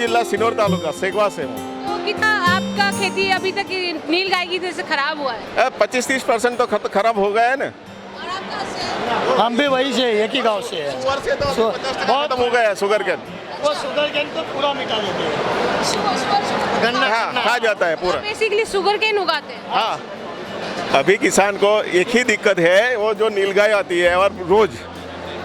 जिला सिनोर तालुका सेगवा से हूँ। तो कितना आपका खेती अभी तक नीलगाय की वजह से खराब हुआ है? 25-30% तो खराब हो गया है ना। और आप कहाँ से हैं? हम भी वही से एक ही गांव से है। शुगर से तो 50% खत्म हो गया है शुगर केन। वो शुगर केन तो पूरा मिटा देते हैं। गन्ना हाँ खा जाता है पूरा। बेसिकली शुगर केन उगाते हैं। हाँ अभी किसान को एक ही दिक्कत है, वो जो नीलगाय आती है और रोज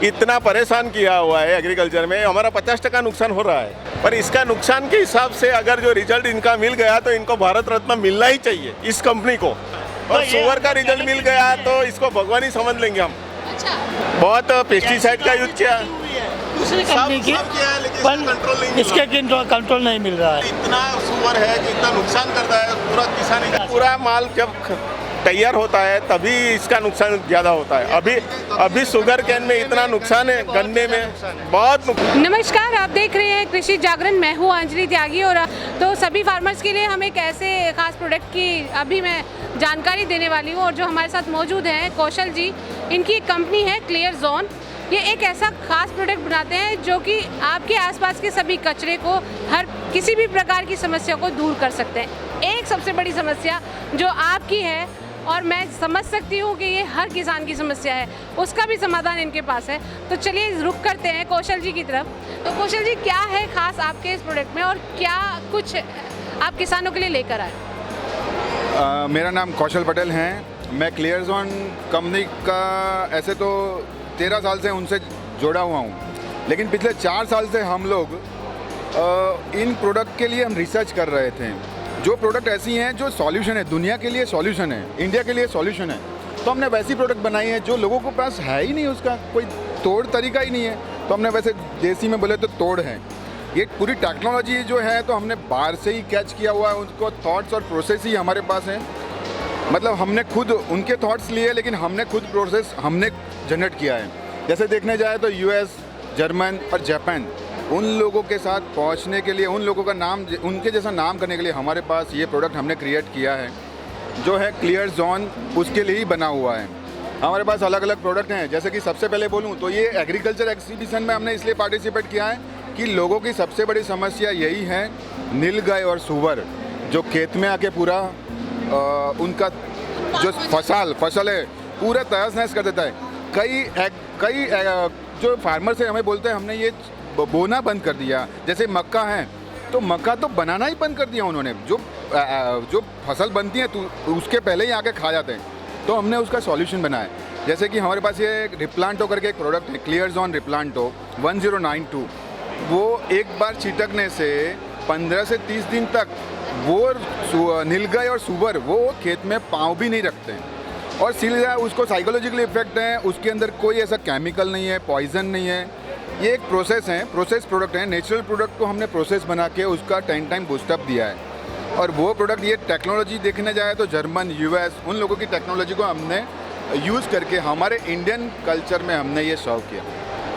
इतना परेशान किया हुआ है एग्रीकल्चर में, हमारा 50% नुकसान हो रहा है। पर इसका नुकसान के हिसाब से अगर जो रिजल्ट इनका मिल गया तो इनको भारत रत्न मिलना ही चाहिए इस कंपनी को। और शुगर का रिजल्ट मिल गया तो इसको भगवान ही समझ लेंगे हम। अच्छा, बहुत पेस्टिसाइड का यूज किया, दूसरी कंपनी की, सब किया है, लेकिन पर इसका कंट्रोल नहीं मिल इसके रहा। कंट्रोल नहीं मिल रहा है। इतना शुगर है कि इतना नुकसान करता है पूरा किसान। पूरा माल जब तैयार होता है तभी इसका नुकसान ज़्यादा होता है। अभी शुगर केन में इतना नुकसान है, गन्ने में बहुत नुकसान। नमस्कार, आप देख रहे हैं कृषि जागरण। मैं हूँ अंजलि त्यागी। और तो सभी फार्मर्स के लिए हम एक ऐसे खास प्रोडक्ट की अभी मैं जानकारी देने वाली हूँ। और जो हमारे साथ मौजूद हैं कौशल जी, इनकी एक कंपनी है क्लियर जोन। ये एक ऐसा खास प्रोडक्ट बनाते हैं जो कि आपके आसपास के सभी कचरे को, हर किसी भी प्रकार की समस्या को दूर कर सकते हैं। एक सबसे बड़ी समस्या जो आपकी है, और मैं समझ सकती हूँ कि ये हर किसान की समस्या है, उसका भी समाधान इनके पास है। तो चलिए रुक करते हैं कौशल जी की तरफ। तो कौशल जी, क्या है खास आपके इस प्रोडक्ट में और क्या कुछ आप किसानों के लिए लेकर आए? मेरा नाम कौशल पटेल है। मैं क्लियर जोन कंपनी का ऐसे तो 13 साल से उनसे जुड़ा हुआ हूँ, लेकिन पिछले 4 साल से हम लोग इन प्रोडक्ट के लिए हम रिसर्च कर रहे थे। जो प्रोडक्ट ऐसी हैं जो सॉल्यूशन है, दुनिया के लिए सॉल्यूशन है, इंडिया के लिए सॉल्यूशन है, तो हमने वैसी प्रोडक्ट बनाई है जो लोगों के पास है ही नहीं, उसका कोई तोड़ तरीका ही नहीं है। तो हमने वैसे देसी में बोले तो तोड़ है। ये पूरी टेक्नोलॉजी जो है तो हमने बाहर से ही कैच किया हुआ है, उनको थॉट्स और प्रोसेस ही हमारे पास हैं। मतलब हमने खुद उनके थॉट्स लिए, लेकिन हमने खुद प्रोसेस हमने जनरेट किया है। जैसे देखने जाए तो यूएस, जर्मन और जापान, उन लोगों के साथ पहुंचने के लिए, उन लोगों का नाम, उनके जैसा नाम करने के लिए हमारे पास ये प्रोडक्ट हमने क्रिएट किया है जो है क्लियर जोन, उसके लिए ही बना हुआ है। हमारे पास अलग अलग प्रोडक्ट हैं। जैसे कि सबसे पहले बोलूं तो ये एग्रीकल्चर एग्जीबिशन में हमने इसलिए पार्टिसिपेट किया है कि लोगों की सबसे बड़ी समस्या यही है, नीलगाय और सुअर जो खेत में आके पूरा उनका जो फसल है पूरा तहस नहस कर देता है। कई जो फार्मर्स हैं हमें बोलते हैं हमने ये बोना बंद कर दिया। जैसे मक्का है तो मक्का तो बनाना ही बंद कर दिया उन्होंने। जो फसल बनती है तो उसके पहले ही आके खा जाते हैं। तो हमने उसका सॉल्यूशन बनाया। जैसे कि हमारे पास ये रिप्लांटो करके एक प्रोडक्ट है, क्लियर जोन रिप्लांटो 1092। वो एक बार छिटकने से 15 से 30 दिन तक वो नीलगाय और सुअर वो खेत में पाँव भी नहीं रखते हैं। और सीधा उसको साइकोलॉजिकल इफेक्ट है, उसके अंदर कोई ऐसा केमिकल नहीं है, पॉइजन नहीं है। ये एक प्रोसेस है, प्रोसेस प्रोडक्ट है। नेचुरल प्रोडक्ट को हमने प्रोसेस बना के उसका 10 टाइम बूस्टअप दिया है। और वो प्रोडक्ट, ये टेक्नोलॉजी देखने जाए तो जर्मन, यूएस, उन लोगों की टेक्नोलॉजी को हमने यूज़ करके हमारे इंडियन कल्चर में हमने ये सर्व किया।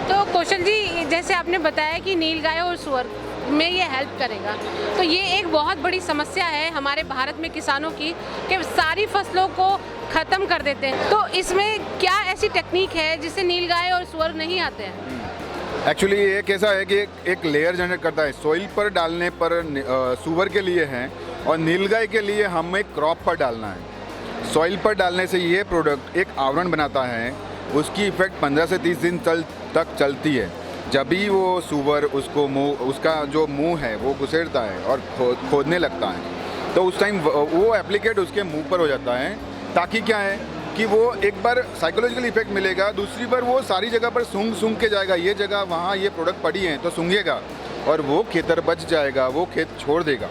तो कौशल जी, जैसे आपने बताया कि नीलगाय और सुअर में ये हेल्प करेगा, तो ये एक बहुत बड़ी समस्या है हमारे भारत में किसानों की कि सारी फसलों को ख़त्म कर देते हैं। तो इसमें क्या ऐसी टेक्निक है जिससे नीलगाय और सुअर नहीं आते हैं? एक्चुअली ये कैसा है कि एक लेयर जनरेट करता है। सॉइल पर डालने पर सुअर के लिए है और नीलगाय के लिए हमें क्रॉप पर डालना है। सॉइल पर डालने से ये प्रोडक्ट एक आवरण बनाता है, उसकी इफ़ेक्ट 15 से 30 दिन तक चलती है। जब भी वो सुअर उसका जो मुंह है वो घुसेड़ता है और खोदने लगता है, तो उस टाइम वो एप्लीकेट उसके मुंह पर हो जाता है, ताकि क्या है कि वो एक बार साइकोलॉजिकल इफेक्ट मिलेगा, दूसरी बार वो सारी जगह पर सूंघ के जाएगा। ये जगह वहाँ ये प्रोडक्ट पड़ी है तो सूंघेगा और वो खेतर बच जाएगा, वो खेत छोड़ देगा।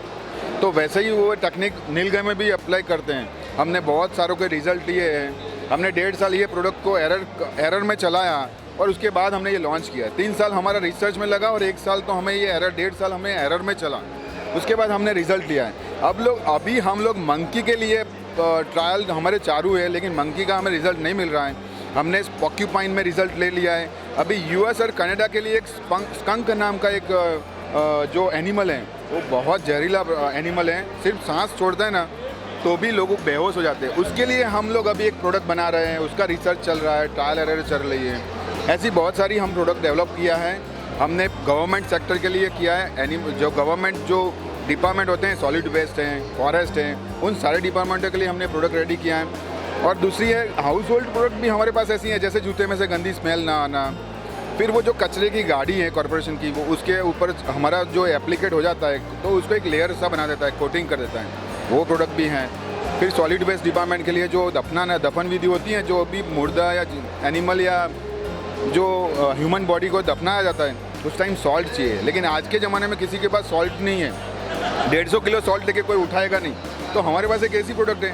तो वैसे ही वो टेक्निक नीलगाय में भी अप्लाई करते हैं। हमने बहुत सारों के रिजल्ट लिए हैं। हमने 1.5 साल ये प्रोडक्ट को एरर में चलाया और उसके बाद हमने ये लॉन्च किया। 3 साल हमारा रिसर्च में लगा और 1 साल तो हमें ये 1.5 साल हमें एरर में चला। उसके बाद हमने रिज़ल्ट लिया है। अभी हम लोग मंकी के लिए ट्रायल हमारे चालू है, लेकिन मंकी का हमें रिज़ल्ट नहीं मिल रहा है। हमने पॉक्यूपाइन में रिज़ल्ट ले लिया है। अभी यूएस और कनाडा के लिए एक स्कंक नाम का एक जो एनिमल है, वो बहुत जहरीला एनिमल है, सिर्फ सांस छोड़ता है ना तो भी लोग बेहोश हो जाते हैं। उसके लिए हम लोग अभी एक प्रोडक्ट बना रहे हैं, उसका रिसर्च चल रहा है, ट्रायल एरर चल रही है। ऐसी बहुत सारी हम प्रोडक्ट डेवलप किया है हमने गवर्नमेंट सेक्टर के लिए किया है। जो गवर्नमेंट जो डिपार्टमेंट होते हैं, सॉलिड वेस्ट हैं, फॉरेस्ट हैं, उन सारे डिपार्टमेंटों के लिए हमने प्रोडक्ट रेडी किया है। और दूसरी है हाउस होल्ड प्रोडक्ट भी हमारे पास ऐसी हैं, जैसे जूते में से गंदी स्मेल ना आना, फिर वो जो कचरे की गाड़ी है कॉरपोरेशन की, वो उसके ऊपर हमारा जो एप्लीकेट हो जाता है तो उसको एक लेयर सा बना देता है, कोटिंग कर देता है, वो प्रोडक्ट भी हैं। फिर सॉलिड वेस्ट डिपार्टमेंट के लिए जो दफन विधि होती है, जो भी मुर्दा या एनिमल या जो ह्यूमन बॉडी को दफनाया जाता है, उस टाइम सॉल्ट चाहिए, लेकिन आज के ज़माने में किसी के पास सॉल्ट नहीं है। 150 किलो सॉल्ट लेके कोई उठाएगा नहीं, तो हमारे पास एक ऐसी प्रोडक्ट है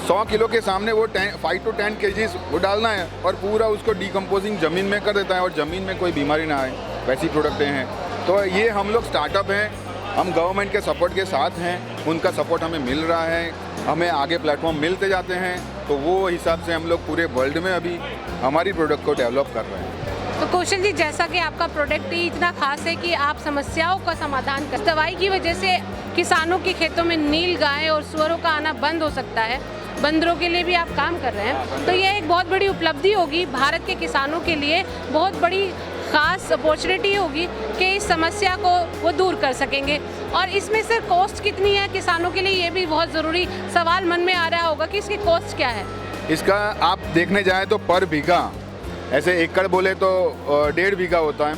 100 किलो के सामने वो 5 to 10 kgs वो डालना है और पूरा उसको डिकम्पोजिंग ज़मीन में कर देता है और ज़मीन में कोई बीमारी ना आए, वैसी प्रोडक्टें हैं। तो ये हम लोग स्टार्टअप हैं, हम गवर्नमेंट के सपोर्ट के साथ हैं, उनका सपोर्ट हमें मिल रहा है, हमें आगे प्लेटफॉर्म मिलते जाते हैं, तो वो हिसाब से हम लोग पूरे वर्ल्ड में अभी हमारी प्रोडक्ट को डेवलप कर रहे हैं। तो कौशल जी, जैसा कि आपका प्रोडक्ट ही इतना खास है कि आप समस्याओं का समाधान कर, दवाई की वजह से किसानों के खेतों में नील गाय और सुअरों का आना बंद हो सकता है, बंदरों के लिए भी आप काम कर रहे हैं, तो यह एक बहुत बड़ी उपलब्धि होगी भारत के किसानों के लिए, बहुत बड़ी खास अपॉर्चुनिटी होगी कि इस समस्या को वो दूर कर सकेंगे। और इसमें सर कॉस्ट कितनी है किसानों के लिए, ये भी बहुत ज़रूरी सवाल मन में आ रहा होगा कि इसकी कॉस्ट क्या है। इसका आप देखने जाएँ तो पर बीघा, ऐसे एकड़ बोले तो 1.5 बीघा होता है,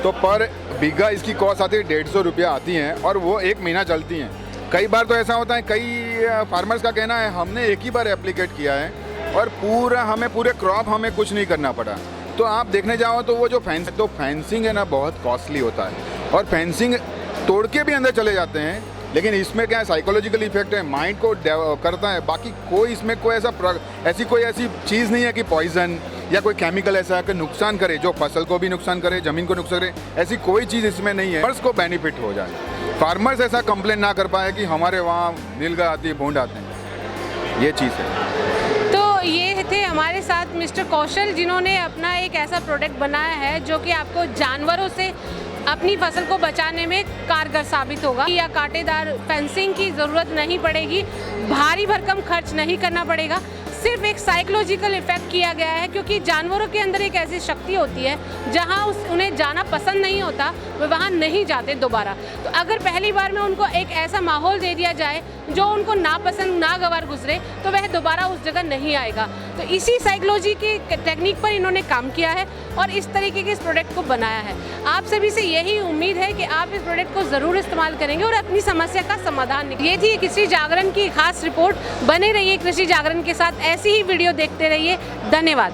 तो पर बीघा इसकी कॉस्ट आती है 150 रुपया आती हैं और वो 1 महीना चलती हैं। कई बार तो ऐसा होता है, कई फार्मर्स का कहना है हमने एक ही बार एप्लीकेट किया है और पूरे क्रॉप हमें कुछ नहीं करना पड़ा। तो आप देखने जाओ तो वो जो फेंसिंग है ना, बहुत कॉस्टली होता है और फेंसिंग तोड़ के भी अंदर चले जाते हैं, लेकिन इसमें क्या है, साइकोलॉजिकल इफेक्ट है, माइंड को करता है। बाकी कोई इसमें कोई ऐसी चीज़ नहीं है कि पॉइजन या कोई केमिकल ऐसा है कि नुकसान करे, जो फसल को भी नुकसान करे, ज़मीन को नुकसान करे, ऐसी कोई चीज़ इसमें नहीं है। फार्मर्स को बेनिफिट हो जाए, फार्मर्स ऐसा कंप्लेन ना कर पाए कि हमारे वहाँ नीलगाय आती है, भूंड आते हैं, ये चीज़ है। तो ये थे हमारे साथ मिस्टर कौशल, जिन्होंने अपना एक ऐसा प्रोडक्ट बनाया है जो कि आपको जानवरों से अपनी फसल को बचाने में कारगर साबित होगा, या कांटेदार फेंसिंग की ज़रूरत नहीं पड़ेगी, भारी भरकम खर्च नहीं करना पड़ेगा, सिर्फ एक साइकोलॉजिकल इफेक्ट किया गया है, क्योंकि जानवरों के अंदर एक ऐसी शक्ति होती है जहां उन्हें जाना पसंद नहीं होता, वे वहां नहीं जाते दोबारा। तो अगर पहली बार में उनको एक ऐसा माहौल दे दिया जाए जो उनको नापसंद नागवार गुजरे, तो वह दोबारा उस जगह नहीं आएगा। तो इसी साइकोलॉजी की टेक्निक पर इन्होंने काम किया है और इस तरीके के इस प्रोडक्ट को बनाया है। आप सभी से यही उम्मीद है कि आप इस प्रोडक्ट को ज़रूर इस्तेमाल करेंगे और अपनी समस्या का समाधान निकालेंगे। ये थी कृषि जागरण की खास रिपोर्ट। बने रहिए कृषि जागरण के साथ, ऐसी ही वीडियो देखते रहिए। धन्यवाद।